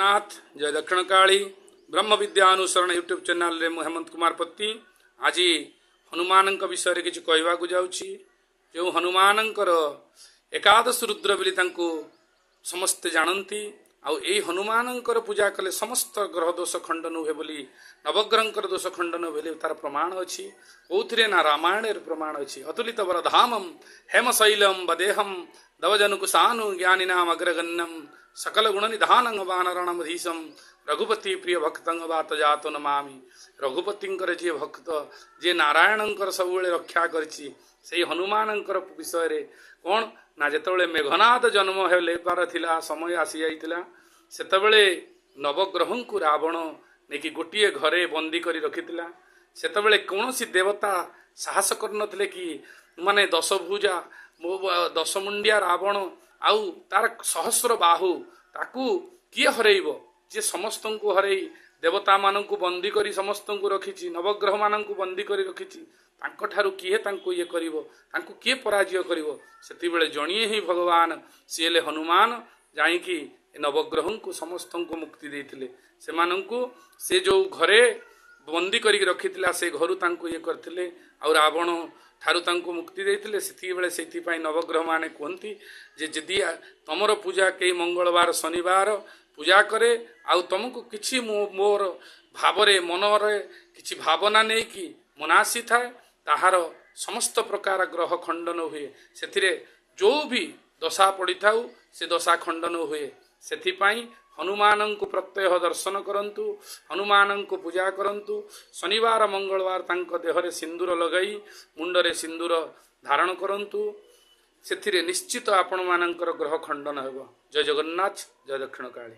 जगन्नाथ जय दक्षिण काली ब्रह्म विद्या अनुसरण यूट्यूब चैनल रे हेमंत कुमार पति आज हनुमान विषय किसी कहवाक जाऊँगी जो हनुमान एकादश रुद्र बोली समस्ते जानती आउ यही हनुमान पूजा कले समस्त ग्रह दोष खंडन हुए बोली नवग्रह दोष खंडन हुए तार प्रमाण अच्छी कौथिरे ना रामायण प्रमाण अच्छी अतुलित वरधामम हेमशैलम वदेहम दवजनुकुशानु ज्ञानिनाम अग्रगण्यम सकल गुण निधान वानरणमधीशम रघुपति प्रिय भक्त बात जात नमामि रघुपति जी भक्त जे नारायण सब रक्षा करी हनुमान विषय कौन ना जिते मेघनाथ जन्म लेपार थिला समय आसी जाइतिला सेतबेले नवग्रह को रावण नेकी गोटे घरे बंदी करी रखितिला सेतबेले कौनसी देवता साहस करनथिले कि माने दशभुजा दशमुंडिया रावण आउ तार सहस्र बाहु ताकू किए हरइब जे समस्त को हरई देवता मानक बंदी करी समस्त को रखी नवग्रह मानक बंदी करी रखी ठारू किए ये करिवो तांको किए पराजय करिवो सेति बेले जणिए ही भगवान सीएले हनुमान जाईकी नवग्रह को समस्त को मुक्ति देथिले सेमानंकु से जो घरे बंदी करी रखिथिला से घरु तांको ये करथिले आ रावण ठारू तांको मुक्ति देथिले सेति बेले सेति पई नवग्रह माने कहंती जे जदि तमरो पूजा के मंगलवार शनिवार पूजा करे आउ तुमको किछि मोर भावरे मनरे किछि भावना नै कि मनासी थाए ताहार समस्त प्रकार ग्रह खंडन हुए से जो भी दशा पड़ी थाउ से दशा खंडन हुए सेथिपाई हनुमान को प्रत्यह दर्शन करंतु हनुमान को पूजा करंतु शनिवार मंगलवार तांको देहरे सिंदूर लगाई मुंडरे सिंदूर धारण करंतु सेथिरे निश्चित आपण मानकर ग्रह खंडन हेबो। जय जगन्नाथ जय दक्षिण काली।